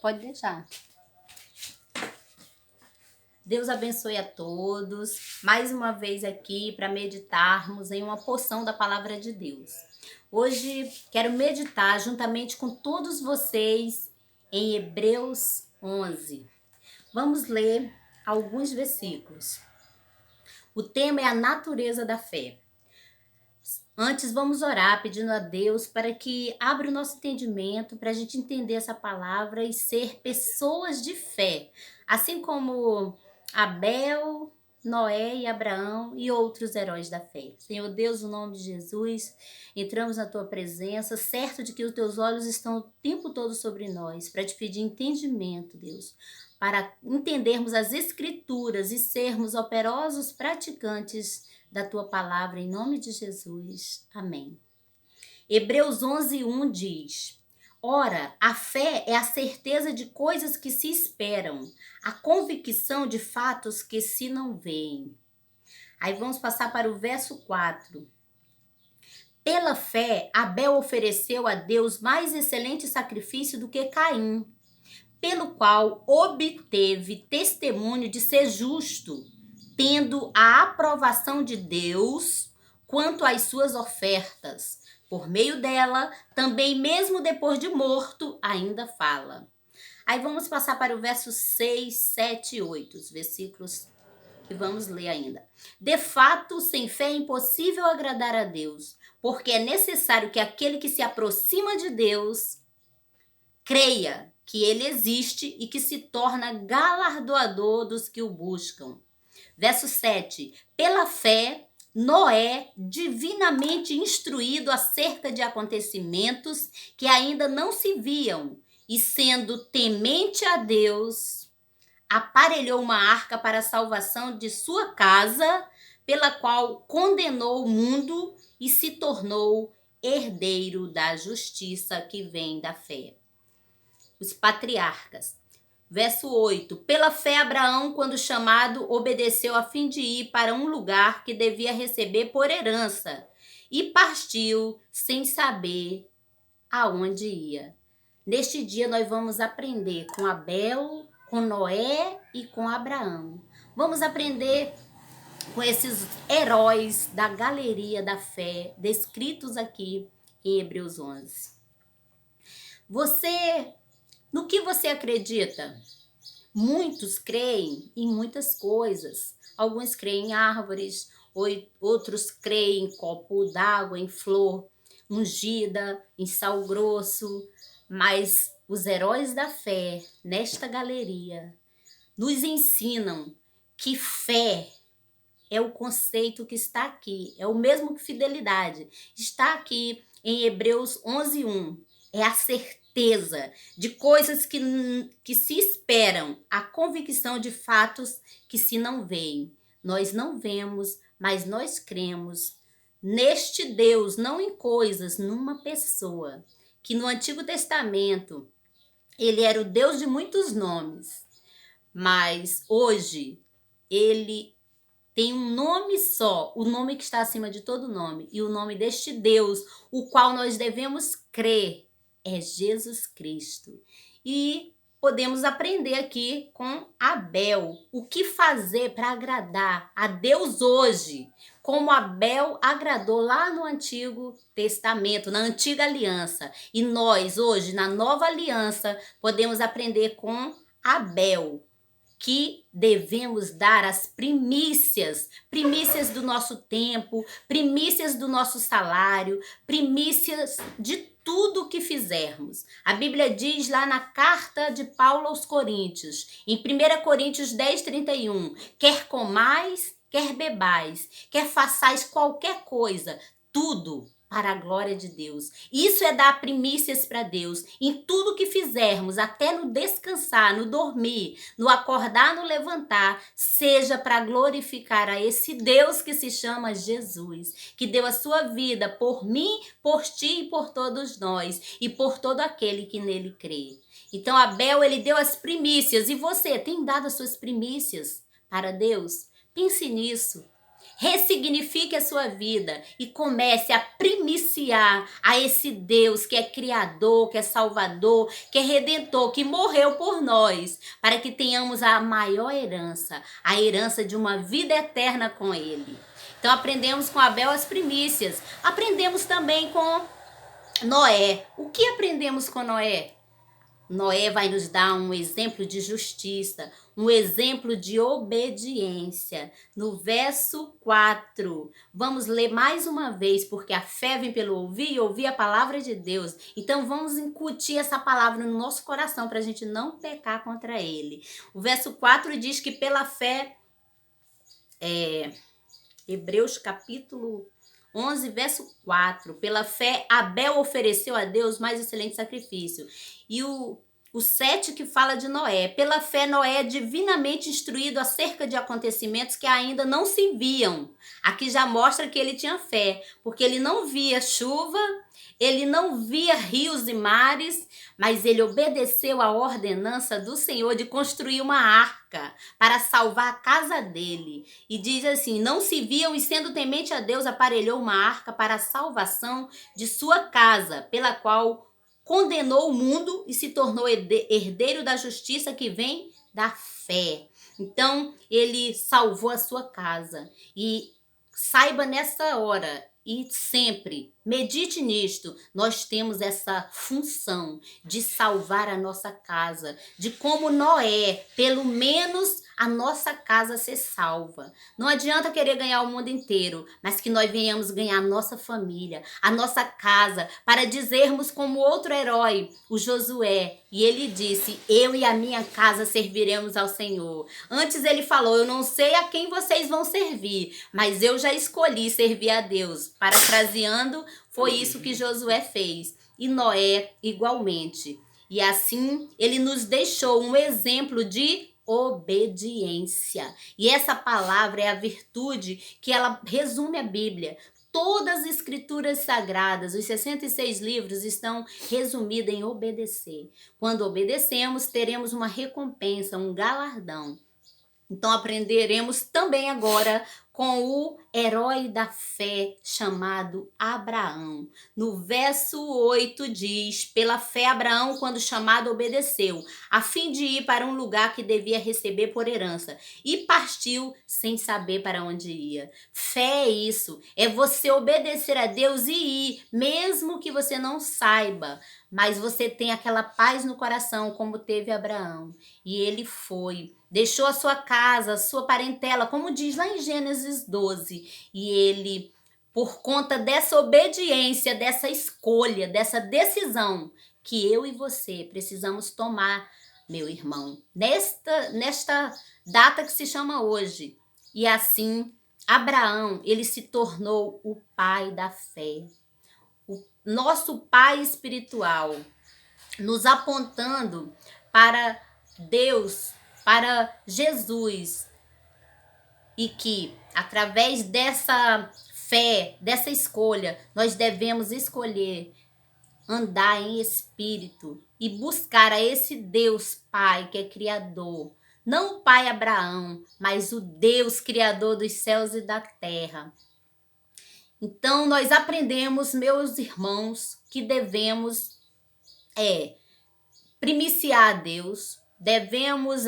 Pode deixar. Deus abençoe a todos. Mais uma vez aqui para meditarmos em uma porção da palavra de Deus. Hoje quero meditar juntamente com todos vocês em Hebreus 11. Vamos ler alguns versículos. O tema é a natureza da fé. Antes, vamos orar pedindo a Deus para que abra o nosso entendimento, para a gente entender essa palavra e ser pessoas de fé. Assim como Abel, Noé e Abraão e outros heróis da fé. Senhor Deus, no nome de Jesus, entramos na tua presença, certo de que os teus olhos estão o tempo todo sobre nós, para te pedir entendimento, Deus, para entendermos as Escrituras e sermos operosos praticantes da tua palavra, em nome de Jesus. Amém. Hebreus 11:1 diz: Ora, a fé é a certeza de coisas que se esperam, a convicção de fatos que se não veem. Aí vamos passar para o verso 4. Pela fé, Abel ofereceu a Deus mais excelente sacrifício do que Caim, pelo qual obteve testemunho de ser justo, tendo a aprovação de Deus quanto às suas ofertas. Por meio dela, também mesmo depois de morto, ainda fala. Aí vamos passar para o verso 6, 7 e 8, os versículos que vamos ler ainda. De fato, sem fé é impossível agradar a Deus, porque é necessário que aquele que se aproxima de Deus creia que ele existe e que se torna galardoador dos que o buscam. Verso 7. Pela fé, Noé, divinamente instruído acerca de acontecimentos que ainda não se viam, e sendo temente a Deus, aparelhou uma arca para a salvação de sua casa, pela qual condenou o mundo e se tornou herdeiro da justiça que vem da fé. Os patriarcas. Verso 8. Pela fé, Abraão, quando chamado, obedeceu a fim de ir para um lugar que devia receber por herança, e partiu sem saber aonde ia. Neste dia nós vamos aprender com Abel, com Noé e com Abraão. Vamos aprender com esses heróis da galeria da fé, descritos aqui em Hebreus 11. No que você acredita? Muitos creem em muitas coisas. Alguns creem em árvores, outros creem em copo d'água, em flor ungida, em sal grosso. Mas os heróis da fé, nesta galeria, nos ensinam que fé é o conceito que está aqui. É o mesmo que fidelidade. Está aqui em Hebreus 11:1. É a certeza de coisas que se esperam, a convicção de fatos que se não veem. Nós não vemos, mas nós cremos neste Deus, não em coisas, numa pessoa, que no Antigo Testamento ele era o Deus de muitos nomes, mas hoje ele tem um nome só, o nome que está acima de todo nome, e o nome deste Deus, o qual nós devemos crer, é Jesus Cristo. E podemos aprender aqui com Abel o que fazer para agradar a Deus hoje, como Abel agradou lá no Antigo Testamento, na Antiga Aliança. E nós hoje, na Nova Aliança, podemos aprender com Abel, que devemos dar as primícias do nosso tempo, primícias do nosso salário, primícias de tudo que fizermos. A Bíblia diz lá na carta de Paulo aos Coríntios, em 1 Coríntios 10:31, quer comais, quer bebais, quer façais qualquer coisa, tudo para a glória de Deus. Isso é dar primícias para Deus. Em tudo que fizermos, até no descansar, no dormir, no acordar, no levantar, seja para glorificar a esse Deus que se chama Jesus, que deu a sua vida por mim, por ti e por todos nós, e por todo aquele que nele crê. Então Abel, ele deu as primícias, e você tem dado as suas primícias para Deus? Pense nisso. ressignifique a sua vida e comece a primiciar a esse Deus que é Criador, que é Salvador, que é Redentor, que morreu por nós, para que tenhamos a maior herança, a herança de uma vida eterna com Ele. Então aprendemos com Abel as primícias, aprendemos também com Noé. O que aprendemos com Noé? Noé vai nos dar um exemplo de justiça, um exemplo de obediência. No verso 4, vamos ler mais uma vez, porque a fé vem pelo ouvir e ouvir a palavra de Deus. Então vamos incutir essa palavra no nosso coração para a gente não pecar contra ele. O verso 4 diz que pela fé, Hebreus capítulo 11, verso 4. Pela fé, Abel ofereceu a Deus mais excelente sacrifício. E o 7 que fala de Noé. Pela fé, Noé é divinamente instruído acerca de acontecimentos que ainda não se viam. Aqui já mostra que ele tinha fé, porque ele não via chuva, ele não via rios e mares, mas ele obedeceu à ordenança do Senhor de construir uma arca para salvar a casa dele. E diz assim, não se viam e sendo temente a Deus aparelhou uma arca para a salvação de sua casa, pela qual condenou o mundo e se tornou herdeiro da justiça que vem da fé. Então, ele salvou a sua casa. E saiba nessa hora e sempre, medite nisto, nós temos essa função de salvar a nossa casa, de como Noé, pelo menos a nossa casa ser salva. Não adianta querer ganhar o mundo inteiro, mas que nós venhamos ganhar a nossa família, a nossa casa, para dizermos como outro herói, o Josué, e ele disse, eu e a minha casa serviremos ao Senhor. Antes ele falou, eu não sei a quem vocês vão servir, mas eu já escolhi servir a Deus. Parafraseando, foi isso que Josué fez. E Noé igualmente. E assim ele nos deixou um exemplo de obediência. E essa palavra é a virtude que ela resume a Bíblia. Todas as escrituras sagradas, os 66 livros, estão resumidos em obedecer. Quando obedecemos, teremos uma recompensa, um galardão. Então aprenderemos também agora com o herói da fé chamado Abraão. No verso 8 diz, pela fé Abraão, quando chamado, obedeceu, a fim de ir para um lugar que devia receber por herança, e partiu sem saber para onde ia. Fé é isso, é você obedecer a Deus e ir, mesmo que você não saiba, mas você tem aquela paz no coração, como teve Abraão. E ele foi, deixou a sua casa, a sua parentela, como diz lá em Gênesis 12. E ele, por conta dessa obediência, dessa escolha, dessa decisão que eu e você precisamos tomar, meu irmão, nesta data que se chama hoje. E assim, Abraão, ele se tornou o pai da fé. O nosso pai espiritual, nos apontando para Deus, para Jesus, e que através dessa fé, dessa escolha, nós devemos escolher andar em espírito e buscar a esse Deus Pai que é Criador. Não o Pai Abraão, mas o Deus Criador dos céus e da terra. Então nós aprendemos, meus irmãos, que devemos primiciar a Deus, devemos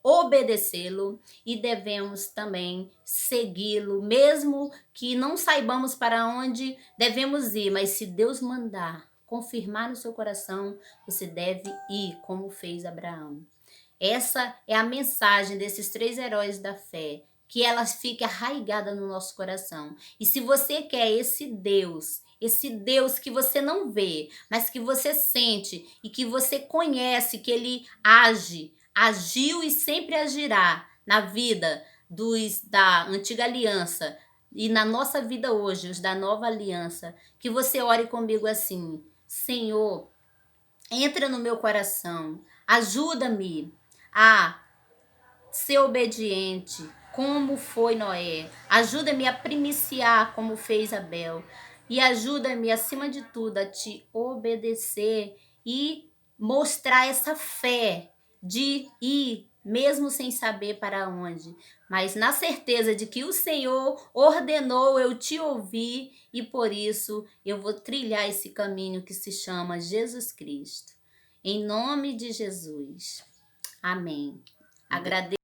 obedecê-lo e devemos também segui-lo, mesmo que não saibamos para onde devemos ir, mas se Deus mandar confirmar no seu coração, você deve ir, como fez Abraão. Essa é a mensagem desses 3 heróis da fé, que elas fiquem arraigadas no nosso coração. E se você quer esse Deus que você não vê, mas que você sente e que você conhece, que ele agiu e sempre agirá na vida dos da antiga aliança e na nossa vida hoje, os da nova aliança, que você ore comigo assim, Senhor, entra no meu coração, ajuda-me a ser obediente, como foi Noé. Ajuda-me a primiciar, como fez Abel. E ajuda-me, acima de tudo, a te obedecer e mostrar essa fé de ir mesmo sem saber para onde, mas na certeza de que o Senhor ordenou eu te ouvir e por isso eu vou trilhar esse caminho que se chama Jesus Cristo. Em nome de Jesus. Amém. Agradeço.